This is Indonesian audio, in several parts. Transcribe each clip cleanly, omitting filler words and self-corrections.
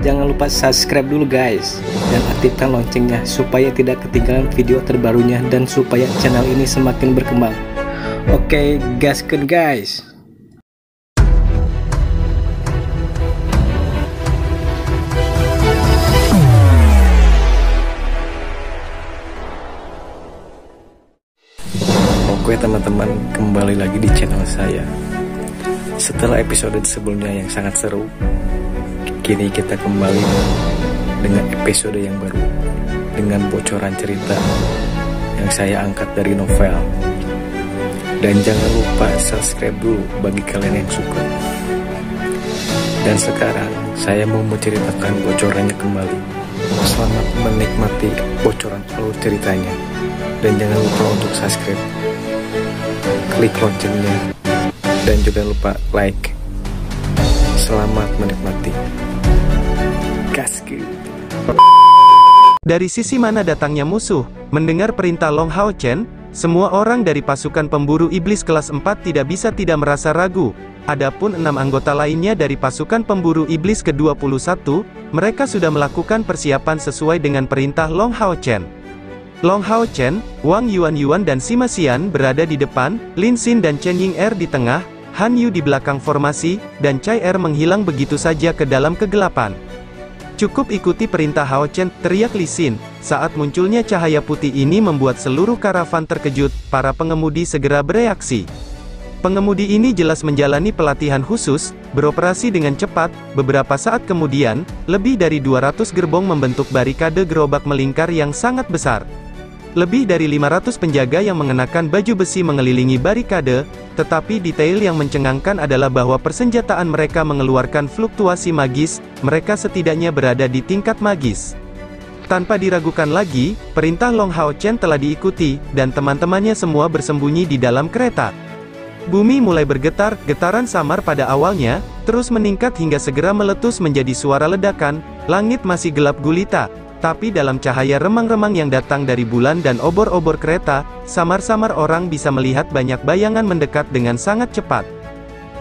jangan lupa subscribe dulu guys, dan aktifkan loncengnya supaya tidak ketinggalan video terbarunya dan supaya channel ini semakin berkembang. Oke, gaskeun guys. Oke teman-teman, kembali lagi di channel saya. Setelah episode sebelumnya yang sangat seru, kini kita kembali dengan episode yang baru, dengan bocoran cerita yang saya angkat dari novel. Dan jangan lupa subscribe dulu bagi kalian yang suka. Dan sekarang saya mau menceritakan bocorannya kembali. Selamat menikmati bocoran alur ceritanya. Dan jangan lupa untuk subscribe, klik loncengnya, dan juga lupa like. Selamat menikmati. Gaskeun. Dari sisi mana datangnya musuh? Mendengar perintah Long Hao Chen, semua orang dari pasukan pemburu iblis kelas 4 tidak bisa tidak merasa ragu. Adapun 6 anggota lainnya dari pasukan pemburu iblis ke-21, mereka sudah melakukan persiapan sesuai dengan perintah Long Hao Chen. Long Hao Chen, Wang Yuan dan Sima Xian berada di depan, Lin Xin dan Chen Ying-er di tengah, Han Yu di belakang formasi, dan Cai Er menghilang begitu saja ke dalam kegelapan. "Cukup ikuti perintah Hao Chen," teriak Li Xin. Saat munculnya cahaya putih ini membuat seluruh karavan terkejut, para pengemudi segera bereaksi. Pengemudi ini jelas menjalani pelatihan khusus, beroperasi dengan cepat. Beberapa saat kemudian, lebih dari 200 gerbong membentuk barikade gerobak melingkar yang sangat besar. Lebih dari 500 penjaga yang mengenakan baju besi mengelilingi barikade, tetapi detail yang mencengangkan adalah bahwa persenjataan mereka mengeluarkan fluktuasi magis, mereka setidaknya berada di tingkat magis. Tanpa diragukan lagi, perintah Long Hao Chen telah diikuti, dan teman-temannya semua bersembunyi di dalam kereta. Bumi mulai bergetar, getaran samar pada awalnya, terus meningkat hingga segera meletus menjadi suara ledakan. Langit masih gelap gulita. Tapi dalam cahaya remang-remang yang datang dari bulan dan obor-obor kereta, samar-samar orang bisa melihat banyak bayangan mendekat dengan sangat cepat.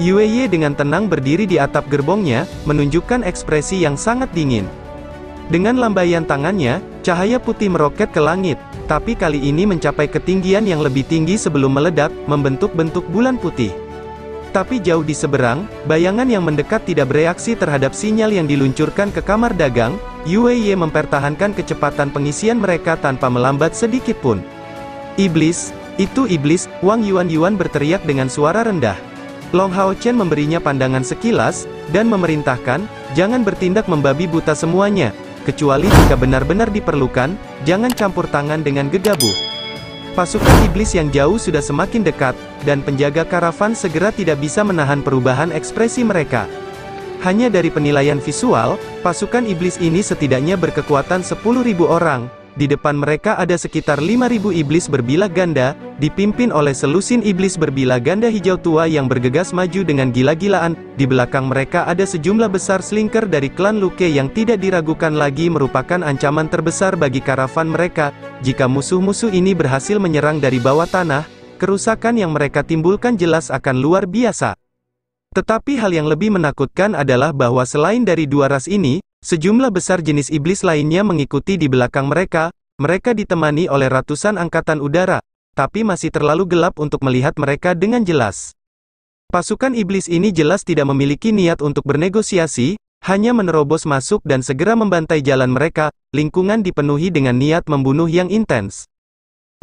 Yue Ye dengan tenang berdiri di atap gerbongnya, menunjukkan ekspresi yang sangat dingin. Dengan lambaian tangannya, cahaya putih meroket ke langit, tapi kali ini mencapai ketinggian yang lebih tinggi sebelum meledak, membentuk bentuk bulan putih. Tapi jauh di seberang, bayangan yang mendekat tidak bereaksi terhadap sinyal yang diluncurkan ke kamar dagang. Yue Ye mempertahankan kecepatan pengisian mereka tanpa melambat sedikit pun. "Iblis, itu iblis!" Wang Yuan berteriak dengan suara rendah. Long Hao Chen memberinya pandangan sekilas, dan memerintahkan, "Jangan bertindak membabi buta semuanya. Kecuali jika benar-benar diperlukan, jangan campur tangan dengan gegabah." Pasukan iblis yang jauh sudah semakin dekat, dan penjaga karavan segera tidak bisa menahan perubahan ekspresi mereka. Hanya dari penilaian visual, pasukan iblis ini setidaknya berkekuatan 10.000 orang. Di depan mereka ada sekitar 5.000 iblis berbilah ganda, dipimpin oleh selusin iblis berbilah ganda hijau tua yang bergegas maju dengan gila-gilaan. Di belakang mereka ada sejumlah besar slinker dari klan Luke yang tidak diragukan lagi merupakan ancaman terbesar bagi karavan mereka. Jika musuh-musuh ini berhasil menyerang dari bawah tanah, kerusakan yang mereka timbulkan jelas akan luar biasa. Tetapi hal yang lebih menakutkan adalah bahwa selain dari dua ras ini, sejumlah besar jenis iblis lainnya mengikuti di belakang mereka. Mereka ditemani oleh ratusan angkatan udara, tapi masih terlalu gelap untuk melihat mereka dengan jelas. Pasukan iblis ini jelas tidak memiliki niat untuk bernegosiasi, hanya menerobos masuk dan segera membantai jalan mereka. Lingkungan dipenuhi dengan niat membunuh yang intens.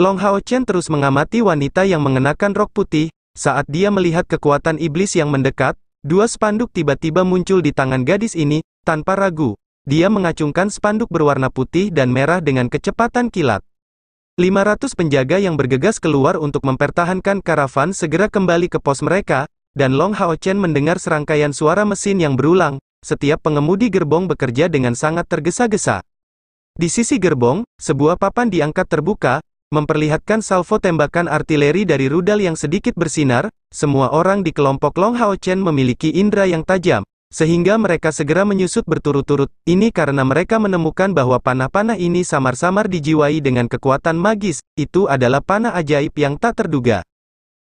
Long Hao Chen terus mengamati wanita yang mengenakan rok putih. Saat dia melihat kekuatan iblis yang mendekat, dua spanduk tiba-tiba muncul di tangan gadis ini. Tanpa ragu, dia mengacungkan spanduk berwarna putih dan merah dengan kecepatan kilat. 500 penjaga yang bergegas keluar untuk mempertahankan karavan segera kembali ke pos mereka, dan Long Hao Chen mendengar serangkaian suara mesin yang berulang. Setiap pengemudi gerbong bekerja dengan sangat tergesa-gesa. Di sisi gerbong, sebuah papan diangkat terbuka, memperlihatkan salvo tembakan artileri dari rudal yang sedikit bersinar. Semua orang di kelompok Long Hao Chen memiliki indera yang tajam, sehingga mereka segera menyusut berturut-turut. Ini karena mereka menemukan bahwa panah-panah ini samar-samar dijiwai dengan kekuatan magis. Itu adalah panah ajaib yang tak terduga.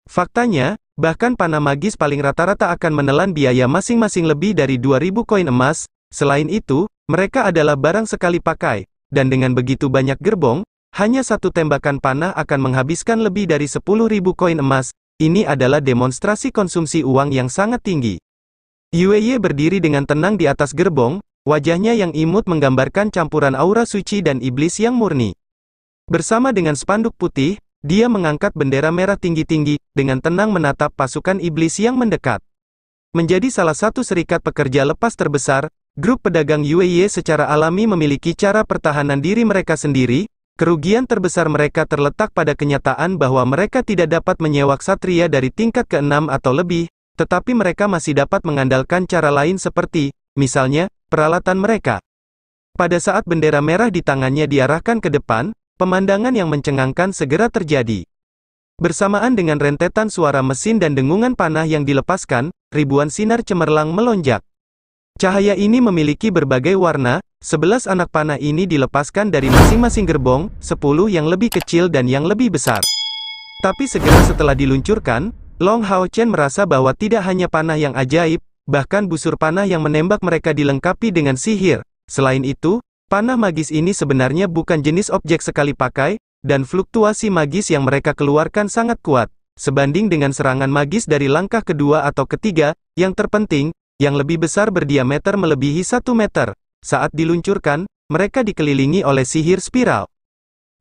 Faktanya, bahkan panah magis paling rata-rata akan menelan biaya masing-masing lebih dari 2.000 koin emas. Selain itu, mereka adalah barang sekali pakai, dan dengan begitu banyak gerbong, hanya satu tembakan panah akan menghabiskan lebih dari 10.000 koin emas. Ini adalah demonstrasi konsumsi uang yang sangat tinggi. Yue berdiri dengan tenang di atas gerbong, wajahnya yang imut menggambarkan campuran aura suci dan iblis yang murni. Bersama dengan spanduk putih, dia mengangkat bendera merah tinggi-tinggi, dengan tenang menatap pasukan iblis yang mendekat. Menjadi salah satu serikat pekerja lepas terbesar, grup pedagang Yue secara alami memiliki cara pertahanan diri mereka sendiri. Kerugian terbesar mereka terletak pada kenyataan bahwa mereka tidak dapat menyewa ksatria dari tingkat ke-6 atau lebih, tetapi mereka masih dapat mengandalkan cara lain seperti, misalnya, peralatan mereka. Pada saat bendera merah di tangannya diarahkan ke depan, pemandangan yang mencengangkan segera terjadi. Bersamaan dengan rentetan suara mesin dan dengungan panah yang dilepaskan, ribuan sinar cemerlang melonjak. Cahaya ini memiliki berbagai warna. 11 anak panah ini dilepaskan dari masing-masing gerbong, 10 yang lebih kecil dan yang lebih besar. Tapi segera setelah diluncurkan, Long Hao Chen merasa bahwa tidak hanya panah yang ajaib, bahkan busur panah yang menembak mereka dilengkapi dengan sihir. Selain itu, panah magis ini sebenarnya bukan jenis objek sekali pakai, dan fluktuasi magis yang mereka keluarkan sangat kuat, sebanding dengan serangan magis dari langkah kedua atau ketiga. Yang terpenting, yang lebih besar berdiameter melebihi 1 meter. Saat diluncurkan, mereka dikelilingi oleh sihir spiral.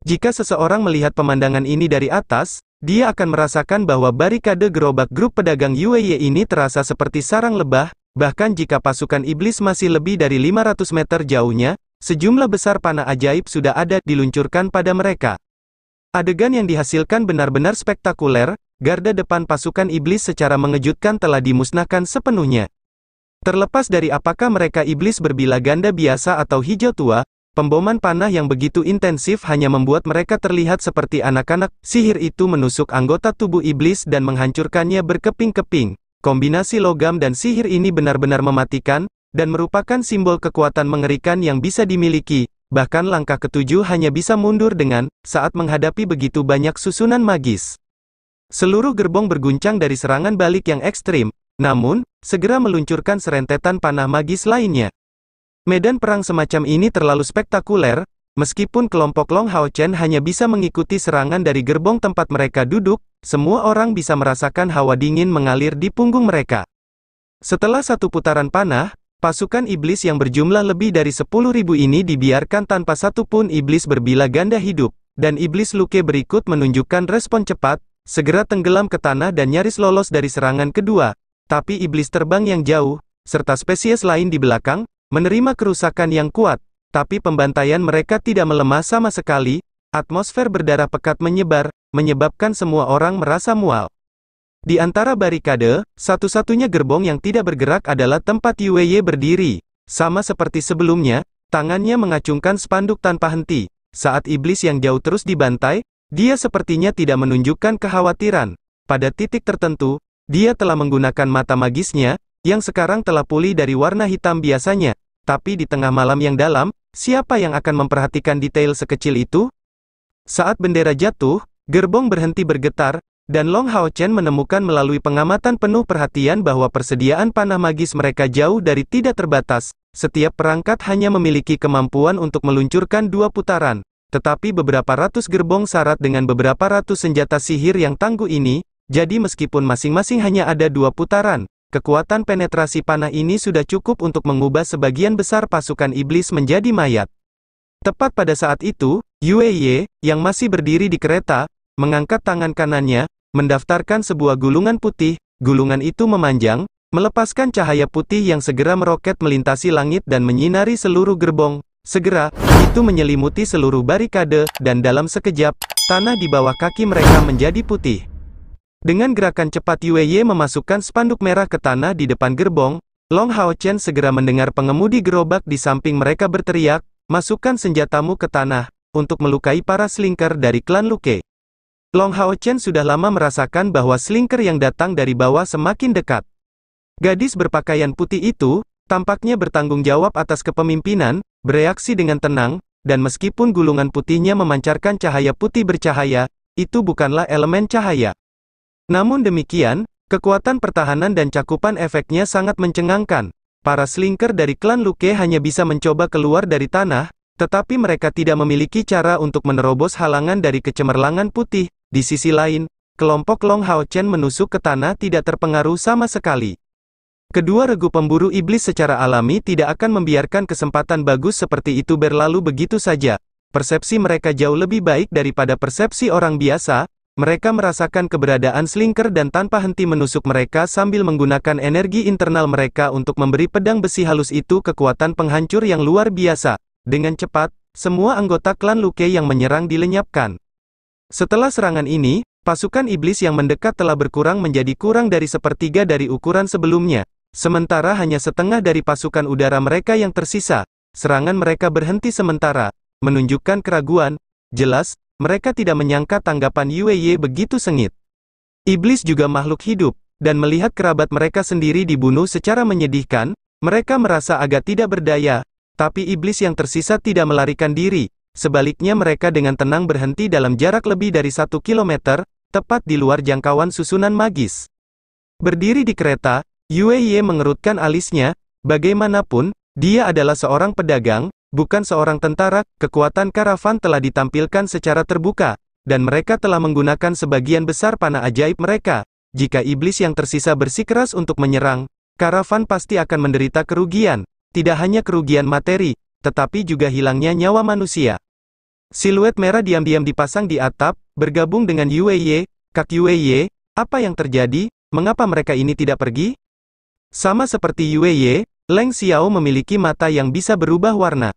Jika seseorang melihat pemandangan ini dari atas, dia akan merasakan bahwa barikade gerobak grup pedagang Yue ini terasa seperti sarang lebah. Bahkan jika pasukan iblis masih lebih dari 500 meter jauhnya, sejumlah besar panah ajaib sudah ada diluncurkan pada mereka. Adegan yang dihasilkan benar-benar spektakuler. Garda depan pasukan iblis secara mengejutkan telah dimusnahkan sepenuhnya. Terlepas dari apakah mereka iblis berbila ganda biasa atau hijau tua, pemboman panah yang begitu intensif hanya membuat mereka terlihat seperti anak-anak. Sihir itu menusuk anggota tubuh iblis dan menghancurkannya berkeping-keping. Kombinasi logam dan sihir ini benar-benar mematikan, dan merupakan simbol kekuatan mengerikan yang bisa dimiliki. Bahkan langkah ketujuh hanya bisa mundur dengan, saat menghadapi begitu banyak susunan magis. Seluruh gerbong berguncang dari serangan balik yang ekstrim. Namun, segera meluncurkan serentetan panah magis lainnya. Medan perang semacam ini terlalu spektakuler, meskipun kelompok Long Hao Chen hanya bisa mengikuti serangan dari gerbong tempat mereka duduk, semua orang bisa merasakan hawa dingin mengalir di punggung mereka. Setelah satu putaran panah, pasukan iblis yang berjumlah lebih dari 10.000 ini dibiarkan tanpa satu pun iblis berbila ganda hidup, dan iblis Luke berikut menunjukkan respon cepat, segera tenggelam ke tanah dan nyaris lolos dari serangan kedua. Tapi iblis terbang yang jauh, serta spesies lain di belakang, menerima kerusakan yang kuat. Tapi pembantaian mereka tidak melemah sama sekali. Atmosfer berdarah pekat menyebar, menyebabkan semua orang merasa mual. Di antara barikade, satu-satunya gerbong yang tidak bergerak adalah tempat Yue berdiri. Sama seperti sebelumnya, tangannya mengacungkan spanduk tanpa henti. Saat iblis yang jauh terus dibantai, dia sepertinya tidak menunjukkan kekhawatiran. Pada titik tertentu, dia telah menggunakan mata magisnya, yang sekarang telah pulih dari warna hitam biasanya. Tapi di tengah malam yang dalam, siapa yang akan memperhatikan detail sekecil itu? Saat bendera jatuh, gerbong berhenti bergetar, dan Long Hao Chen menemukan melalui pengamatan penuh perhatian bahwa persediaan panah magis mereka jauh dari tidak terbatas. Setiap perangkat hanya memiliki kemampuan untuk meluncurkan 2 putaran. Tetapi beberapa ratus gerbong syarat dengan beberapa ratus senjata sihir yang tangguh ini. Jadi meskipun masing-masing hanya ada 2 putaran, kekuatan penetrasi panah ini sudah cukup untuk mengubah sebagian besar pasukan iblis menjadi mayat. Tepat pada saat itu, Yue, yang masih berdiri di kereta, mengangkat tangan kanannya, mendaftarkan sebuah gulungan putih. Gulungan itu memanjang, melepaskan cahaya putih yang segera meroket melintasi langit dan menyinari seluruh gerbong. Segera, itu menyelimuti seluruh barikade, dan dalam sekejap, tanah di bawah kaki mereka menjadi putih. Dengan gerakan cepat Yue memasukkan spanduk merah ke tanah di depan gerbong. Long Hao Chen segera mendengar pengemudi gerobak di samping mereka berteriak, "Masukkan senjatamu ke tanah, untuk melukai para slinker dari klan Luke." Long Hao Chen sudah lama merasakan bahwa slinker yang datang dari bawah semakin dekat. Gadis berpakaian putih itu, tampaknya bertanggung jawab atas kepemimpinan, bereaksi dengan tenang, dan meskipun gulungan putihnya memancarkan cahaya putih bercahaya, itu bukanlah elemen cahaya. Namun demikian, kekuatan pertahanan dan cakupan efeknya sangat mencengangkan. para slinker dari klan Luke hanya bisa mencoba keluar dari tanah, tetapi mereka tidak memiliki cara untuk menerobos halangan dari kecemerlangan putih. Di sisi lain, kelompok Long Hao Chen menusuk ke tanah tidak terpengaruh sama sekali. Kedua regu pemburu iblis secara alami tidak akan membiarkan kesempatan bagus seperti itu berlalu begitu saja. Persepsi mereka jauh lebih baik daripada persepsi orang biasa. Mereka merasakan keberadaan slinker dan tanpa henti menusuk mereka sambil menggunakan energi internal mereka untuk memberi pedang besi halus itu kekuatan penghancur yang luar biasa. Dengan cepat, semua anggota klan Luke yang menyerang dilenyapkan. Setelah serangan ini, pasukan iblis yang mendekat telah berkurang menjadi kurang dari sepertiga dari ukuran sebelumnya. Sementara hanya setengah dari pasukan udara mereka yang tersisa. Serangan mereka berhenti sementara, menunjukkan keraguan. Jelas, mereka tidak menyangka tanggapan Yueye begitu sengit. Iblis juga makhluk hidup, dan melihat kerabat mereka sendiri dibunuh secara menyedihkan, mereka merasa agak tidak berdaya, tapi iblis yang tersisa tidak melarikan diri. Sebaliknya mereka dengan tenang berhenti dalam jarak lebih dari 1 kilometer, tepat di luar jangkauan susunan magis. Berdiri di kereta, Yueye mengerutkan alisnya. Bagaimanapun, dia adalah seorang pedagang, bukan seorang tentara. Kekuatan karavan telah ditampilkan secara terbuka, dan mereka telah menggunakan sebagian besar panah ajaib mereka. Jika iblis yang tersisa bersikeras untuk menyerang, karavan pasti akan menderita kerugian. Tidak hanya kerugian materi, tetapi juga hilangnya nyawa manusia. Siluet merah diam-diam dipasang di atap, bergabung dengan Yueye. Kak Yueye, apa yang terjadi? Mengapa mereka ini tidak pergi? Sama seperti Yueye, Leng Xiao memiliki mata yang bisa berubah warna.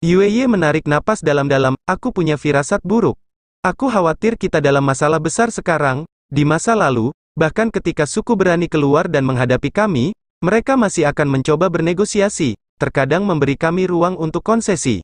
Yueye menarik napas dalam-dalam. Aku punya firasat buruk. Aku khawatir kita dalam masalah besar sekarang. Di masa lalu, bahkan ketika suku berani keluar dan menghadapi kami, mereka masih akan mencoba bernegosiasi, terkadang memberi kami ruang untuk konsesi.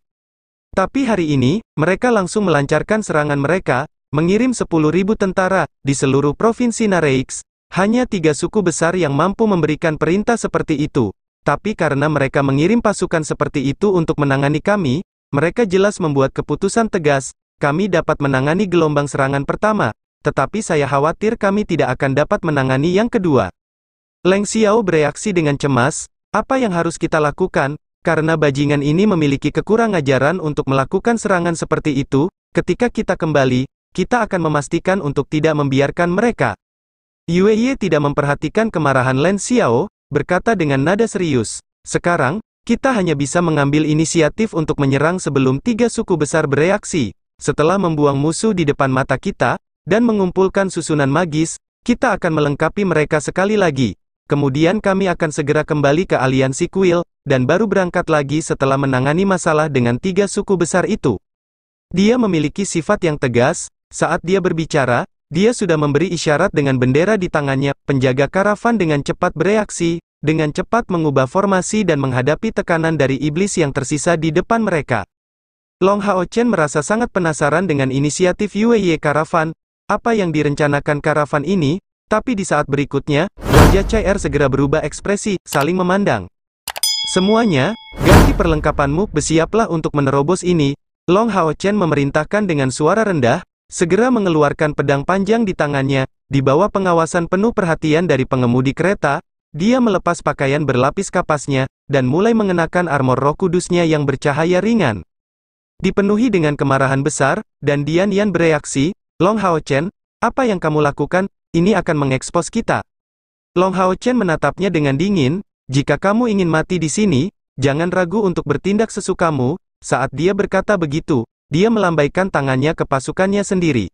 Tapi hari ini, mereka langsung melancarkan serangan mereka, mengirim 10.000 tentara, di seluruh provinsi Nareix. Hanya 3 suku besar yang mampu memberikan perintah seperti itu. Tapi karena mereka mengirim pasukan seperti itu untuk menangani kami, mereka jelas membuat keputusan tegas. Kami dapat menangani gelombang serangan pertama, tetapi saya khawatir kami tidak akan dapat menangani yang kedua. Leng Xiao bereaksi dengan cemas. Apa yang harus kita lakukan? Karena bajingan ini memiliki kekurangan ajaran untuk melakukan serangan seperti itu, ketika kita kembali, kita akan memastikan untuk tidak membiarkan mereka. Yueye tidak memperhatikan kemarahan Leng Xiao, berkata dengan nada serius. Sekarang, kita hanya bisa mengambil inisiatif untuk menyerang sebelum 3 suku besar bereaksi. Setelah membuang musuh di depan mata kita, dan mengumpulkan susunan magis, kita akan melengkapi mereka sekali lagi. Kemudian kami akan segera kembali ke aliansi Kuil, dan baru berangkat lagi setelah menangani masalah dengan 3 suku besar itu. Dia memiliki sifat yang tegas. Saat dia berbicara, dia sudah memberi isyarat dengan bendera di tangannya. Penjaga karavan dengan cepat bereaksi, dengan cepat mengubah formasi dan menghadapi tekanan dari iblis yang tersisa di depan mereka. Long Hao Chen merasa sangat penasaran dengan inisiatif Yueye karavan. Apa yang direncanakan karavan ini? Tapi di saat berikutnya, wajah CR segera berubah ekspresi, saling memandang. Semuanya, ganti perlengkapanmu, bersiaplah untuk menerobos ini. Long Hao Chen memerintahkan dengan suara rendah, segera mengeluarkan pedang panjang di tangannya. Di bawah pengawasan penuh perhatian dari pengemudi kereta, dia melepas pakaian berlapis kapasnya, dan mulai mengenakan armor roh kudusnya yang bercahaya ringan. Dipenuhi dengan kemarahan besar, dan Dian Yan bereaksi, Long Hao Chen, apa yang kamu lakukan? Ini akan mengekspos kita. Long Hao Chen menatapnya dengan dingin. Jika kamu ingin mati di sini, jangan ragu untuk bertindak sesukamu. Saat dia berkata begitu, dia melambaikan tangannya ke pasukannya sendiri.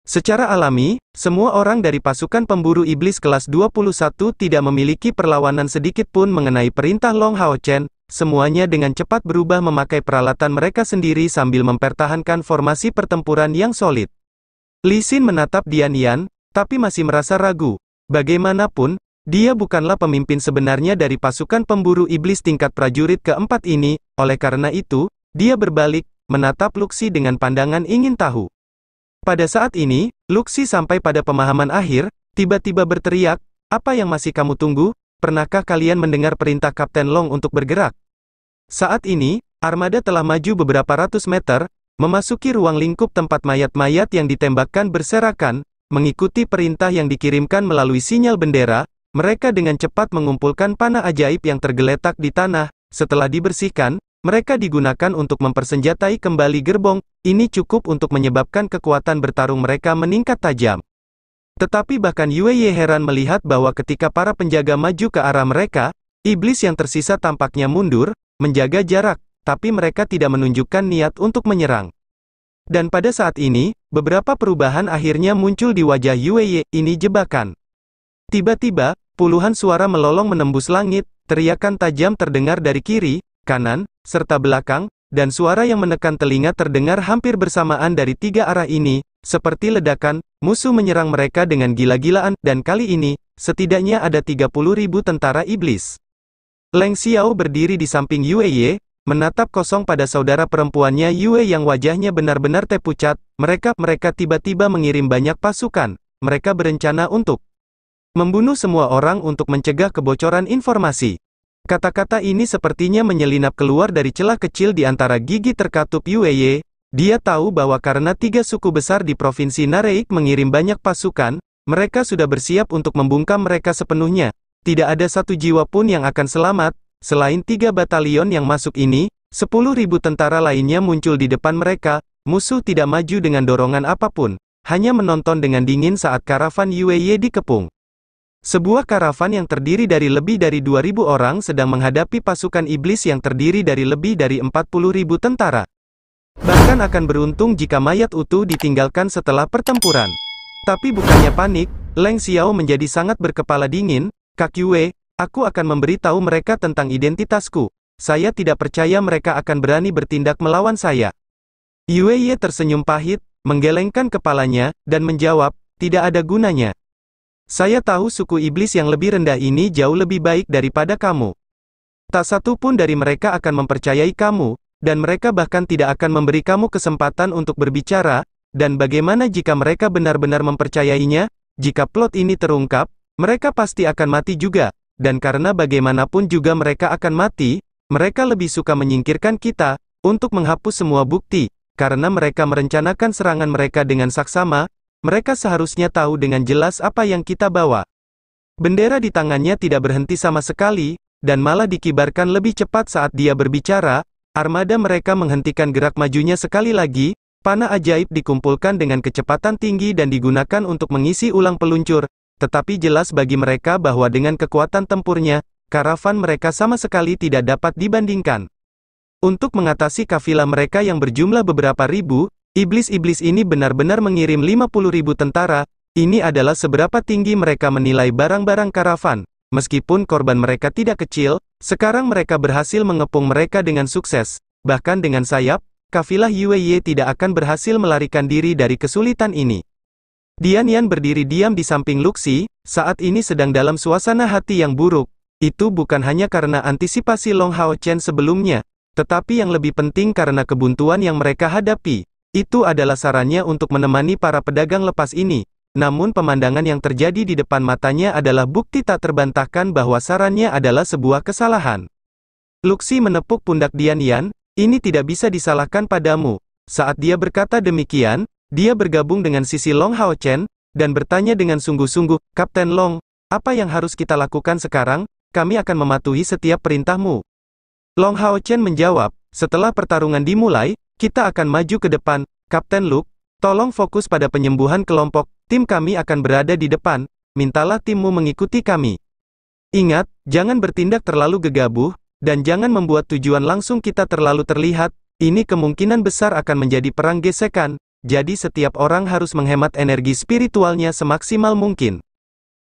Secara alami, semua orang dari pasukan pemburu iblis kelas 21 tidak memiliki perlawanan sedikit pun mengenai perintah Long Hao Chen. Semuanya dengan cepat berubah memakai peralatan mereka sendiri sambil mempertahankan formasi pertempuran yang solid. Li Xin menatap Dian Yan, tapi masih merasa ragu. Bagaimanapun, dia bukanlah pemimpin sebenarnya dari pasukan pemburu iblis tingkat prajurit keempat ini. Oleh karena itu, dia berbalik, menatap Luxi dengan pandangan ingin tahu. Pada saat ini, Luxi sampai pada pemahaman akhir, tiba-tiba berteriak, apa yang masih kamu tunggu? Pernahkah kalian mendengar perintah Kapten Long untuk bergerak? Saat ini, armada telah maju beberapa ratus meter, memasuki ruang lingkup tempat mayat-mayat yang ditembakkan berserakan, mengikuti perintah yang dikirimkan melalui sinyal bendera. mereka dengan cepat mengumpulkan panah ajaib yang tergeletak di tanah. Setelah dibersihkan, mereka digunakan untuk mempersenjatai kembali gerbong. Ini cukup untuk menyebabkan kekuatan bertarung mereka meningkat tajam. Tetapi bahkan Yue Ye heran melihat bahwa ketika para penjaga maju ke arah mereka, iblis yang tersisa tampaknya mundur, menjaga jarak, tapi mereka tidak menunjukkan niat untuk menyerang. Dan pada saat ini, beberapa perubahan akhirnya muncul di wajah Yue Ye. Ini jebakan. Tiba-tiba, puluhan suara melolong menembus langit, teriakan tajam terdengar dari kiri, kanan, serta belakang, dan suara yang menekan telinga terdengar hampir bersamaan dari tiga arah ini, seperti ledakan. Musuh menyerang mereka dengan gila-gilaan, dan kali ini, setidaknya ada 30.000 tentara iblis. Leng Xiao berdiri di samping Yue Ye, menatap kosong pada saudara perempuannya Yue yang wajahnya benar-benar terpucat. Mereka tiba-tiba mengirim banyak pasukan. Mereka berencana untuk membunuh semua orang untuk mencegah kebocoran informasi. Kata-kata ini sepertinya menyelinap keluar dari celah kecil di antara gigi terkatup Yue Ye. Dia tahu bahwa karena tiga suku besar di provinsi Nareik mengirim banyak pasukan, mereka sudah bersiap untuk membungkam mereka sepenuhnya. Tidak ada satu jiwa pun yang akan selamat. Selain 3 batalion yang masuk ini, 10.000 tentara lainnya muncul di depan mereka. Musuh tidak maju dengan dorongan apapun, hanya menonton dengan dingin saat karavan Yue Ye dikepung. Sebuah karavan yang terdiri dari lebih dari 2.000 orang sedang menghadapi pasukan iblis yang terdiri dari lebih dari 40.000 tentara. Bahkan akan beruntung jika mayat utuh ditinggalkan setelah pertempuran. Tapi bukannya panik, Leng Xiao menjadi sangat berkepala dingin. Kak Yue, aku akan memberitahu mereka tentang identitasku. Saya tidak percaya mereka akan berani bertindak melawan saya. Yue Ye tersenyum pahit, menggelengkan kepalanya, dan menjawab, tidak ada gunanya. Saya tahu suku iblis yang lebih rendah ini jauh lebih baik daripada kamu. Tak satu pun dari mereka akan mempercayai kamu, dan mereka bahkan tidak akan memberi kamu kesempatan untuk berbicara. Dan bagaimana jika mereka benar-benar mempercayainya? Jika plot ini terungkap, mereka pasti akan mati juga. Dan karena bagaimanapun juga mereka akan mati, mereka lebih suka menyingkirkan kita, untuk menghapus semua bukti. Karena mereka merencanakan serangan mereka dengan saksama, mereka seharusnya tahu dengan jelas apa yang kita bawa. Bendera di tangannya tidak berhenti sama sekali, dan malah dikibarkan lebih cepat saat dia berbicara. Armada mereka menghentikan gerak majunya sekali lagi. Panah ajaib dikumpulkan dengan kecepatan tinggi dan digunakan untuk mengisi ulang peluncur. Tetapi jelas bagi mereka bahwa dengan kekuatan tempurnya, karavan mereka sama sekali tidak dapat dibandingkan. Untuk mengatasi kafilah mereka yang berjumlah beberapa ribu, iblis-iblis ini benar-benar mengirim 50.000 tentara. Ini adalah seberapa tinggi mereka menilai barang-barang karavan. Meskipun korban mereka tidak kecil, sekarang mereka berhasil mengepung mereka dengan sukses. Bahkan dengan sayap, kafilah Yue Ye tidak akan berhasil melarikan diri dari kesulitan ini. Dian Yan berdiri diam di samping Luxi, saat ini sedang dalam suasana hati yang buruk. Itu bukan hanya karena antisipasi Long Hao Chen sebelumnya, tetapi yang lebih penting karena kebuntuan yang mereka hadapi. Itu adalah sarannya untuk menemani para pedagang lepas ini. Namun pemandangan yang terjadi di depan matanya adalah bukti tak terbantahkan bahwa sarannya adalah sebuah kesalahan. Luxi menepuk pundak Dian Yan, ini tidak bisa disalahkan padamu. Saat dia berkata demikian, dia bergabung dengan sisi Long Hao Chen, dan bertanya dengan sungguh-sungguh, Kapten Long, apa yang harus kita lakukan sekarang? Kami akan mematuhi setiap perintahmu. Long Hao Chen menjawab, setelah pertarungan dimulai, kita akan maju ke depan. Kapten Luke, tolong fokus pada penyembuhan kelompok. Tim kami akan berada di depan, mintalah timmu mengikuti kami. Ingat, jangan bertindak terlalu gegabah, dan jangan membuat tujuan langsung kita terlalu terlihat. Ini kemungkinan besar akan menjadi perang gesekan, jadi setiap orang harus menghemat energi spiritualnya semaksimal mungkin.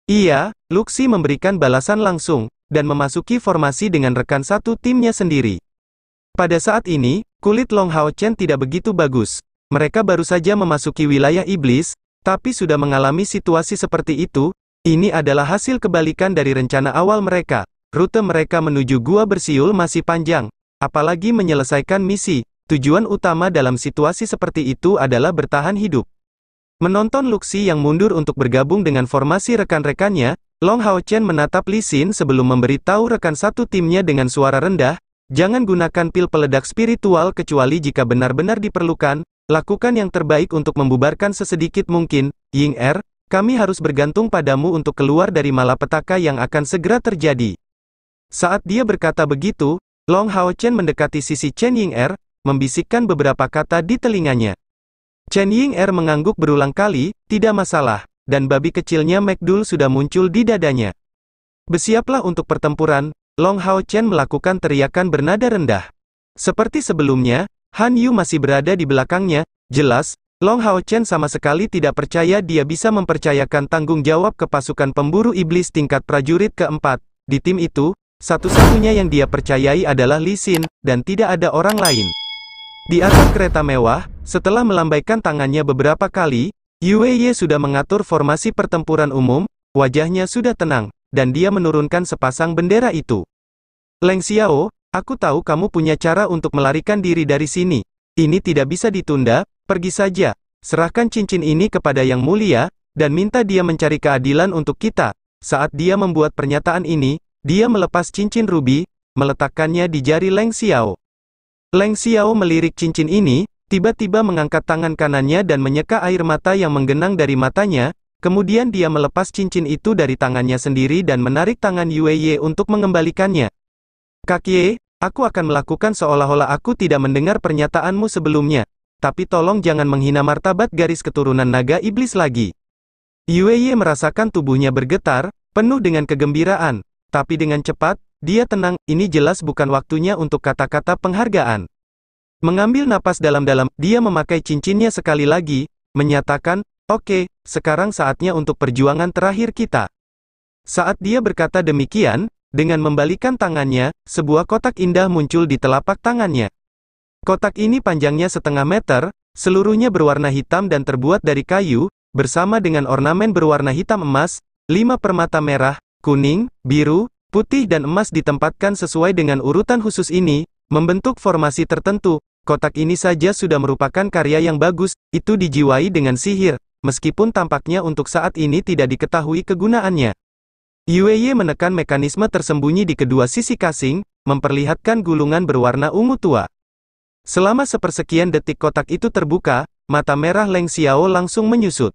Iya, Luxi memberikan balasan langsung, dan memasuki formasi dengan rekan satu timnya sendiri. Pada saat ini, kulit Long Hao Chen tidak begitu bagus. Mereka baru saja memasuki wilayah iblis, tapi sudah mengalami situasi seperti itu. Ini adalah hasil kebalikan dari rencana awal mereka. Rute mereka menuju Gua Bersiul masih panjang, apalagi menyelesaikan misi. Tujuan utama dalam situasi seperti itu adalah bertahan hidup. Menonton Luxi yang mundur untuk bergabung dengan formasi rekan-rekannya, Long Hao Chen menatap Li Xin sebelum memberitahu rekan satu timnya dengan suara rendah, jangan gunakan pil peledak spiritual kecuali jika benar-benar diperlukan. Lakukan yang terbaik untuk membubarkan sesedikit mungkin. Ying Er, kami harus bergantung padamu untuk keluar dari malapetaka yang akan segera terjadi. Saat dia berkata begitu, Long Hao Chen mendekati sisi Chen Ying'er, membisikkan beberapa kata di telinganya. Chen Ying'er mengangguk berulang kali, tidak masalah, dan babi kecilnya McDool sudah muncul di dadanya. Bersiaplah untuk pertempuran, Long Hao Chen melakukan teriakan bernada rendah. Seperti sebelumnya, Han Yu masih berada di belakangnya, jelas, Long Hao Chen sama sekali tidak percaya dia bisa mempercayakan tanggung jawab ke pasukan pemburu iblis tingkat prajurit keempat. Di tim itu, satu-satunya yang dia percayai adalah Li Xin, dan tidak ada orang lain. Di atas kereta mewah, setelah melambaikan tangannya beberapa kali, Yue Ye sudah mengatur formasi pertempuran umum, wajahnya sudah tenang, dan dia menurunkan sepasang bendera itu. Leng Xiao, aku tahu kamu punya cara untuk melarikan diri dari sini. Ini tidak bisa ditunda, pergi saja. Serahkan cincin ini kepada Yang Mulia, dan minta dia mencari keadilan untuk kita. Saat dia membuat pernyataan ini, dia melepas cincin rubi, meletakkannya di jari Leng Xiao. Leng Xiao melirik cincin ini, tiba-tiba mengangkat tangan kanannya dan menyeka air mata yang menggenang dari matanya, kemudian dia melepas cincin itu dari tangannya sendiri dan menarik tangan Yue Ye untuk mengembalikannya. Kakye, aku akan melakukan seolah-olah aku tidak mendengar pernyataanmu sebelumnya. Tapi tolong jangan menghina martabat garis keturunan naga iblis lagi. Yue Ye merasakan tubuhnya bergetar, penuh dengan kegembiraan. Tapi dengan cepat, dia tenang, ini jelas bukan waktunya untuk kata-kata penghargaan. Mengambil napas dalam-dalam, dia memakai cincinnya sekali lagi, menyatakan, oke, sekarang saatnya untuk perjuangan terakhir kita. Saat dia berkata demikian, dengan membalikan tangannya, sebuah kotak indah muncul di telapak tangannya. Kotak ini panjangnya setengah meter, seluruhnya berwarna hitam dan terbuat dari kayu, bersama dengan ornamen berwarna hitam emas, 5 permata merah, kuning, biru, putih dan emas ditempatkan sesuai dengan urutan khusus ini, membentuk formasi tertentu. Kotak ini saja sudah merupakan karya yang bagus, itu dijiwai dengan sihir, meskipun tampaknya untuk saat ini tidak diketahui kegunaannya. Yue Ye menekan mekanisme tersembunyi di kedua sisi casing, memperlihatkan gulungan berwarna ungu tua. Selama sepersekian detik kotak itu terbuka, mata merah Leng Xiao langsung menyusut.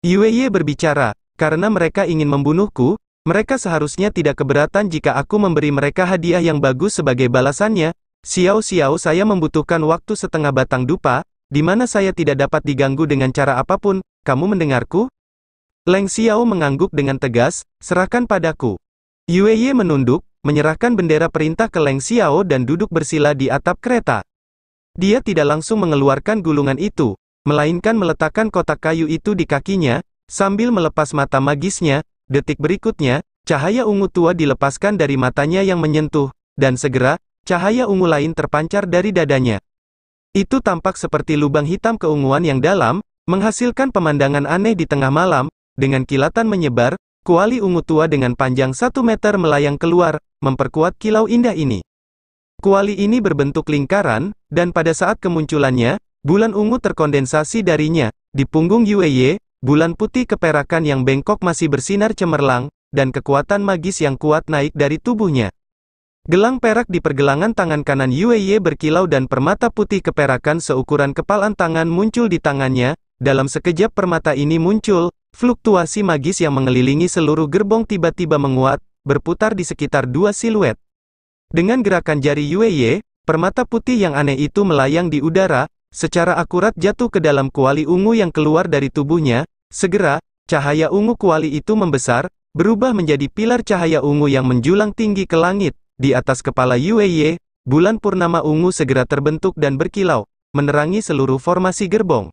Yue Ye berbicara, karena mereka ingin membunuhku, mereka seharusnya tidak keberatan jika aku memberi mereka hadiah yang bagus sebagai balasannya. Xiao, saya membutuhkan waktu setengah batang dupa, di mana saya tidak dapat diganggu dengan cara apapun, kamu mendengarku? Leng Xiao mengangguk dengan tegas, serahkan padaku. Yue Ye menunduk, menyerahkan bendera perintah ke Leng Xiao dan duduk bersila di atap kereta. Dia tidak langsung mengeluarkan gulungan itu, melainkan meletakkan kotak kayu itu di kakinya, sambil melepas mata magisnya. Detik berikutnya, cahaya ungu tua dilepaskan dari matanya yang menyentuh, dan segera, cahaya ungu lain terpancar dari dadanya. Itu tampak seperti lubang hitam keunguan yang dalam, menghasilkan pemandangan aneh di tengah malam, dengan kilatan menyebar, kuali ungu tua dengan panjang 1 meter melayang keluar, memperkuat kilau indah ini. Kuali ini berbentuk lingkaran, dan pada saat kemunculannya, bulan ungu terkondensasi darinya. Di punggung Yue Ye, bulan putih keperakan yang bengkok masih bersinar cemerlang, dan kekuatan magis yang kuat naik dari tubuhnya. Gelang perak di pergelangan tangan kanan Yue Ye berkilau dan permata putih keperakan seukuran kepalan tangan muncul di tangannya. Dalam sekejap permata ini muncul, fluktuasi magis yang mengelilingi seluruh gerbong tiba-tiba menguat, berputar di sekitar 2 siluet. Dengan gerakan jari Yue Ye, permata putih yang aneh itu melayang di udara, secara akurat jatuh ke dalam kuali ungu yang keluar dari tubuhnya. Segera, cahaya ungu kuali itu membesar, berubah menjadi pilar cahaya ungu yang menjulang tinggi ke langit. Di atas kepala Yue Ye, bulan purnama ungu segera terbentuk dan berkilau, menerangi seluruh formasi gerbong.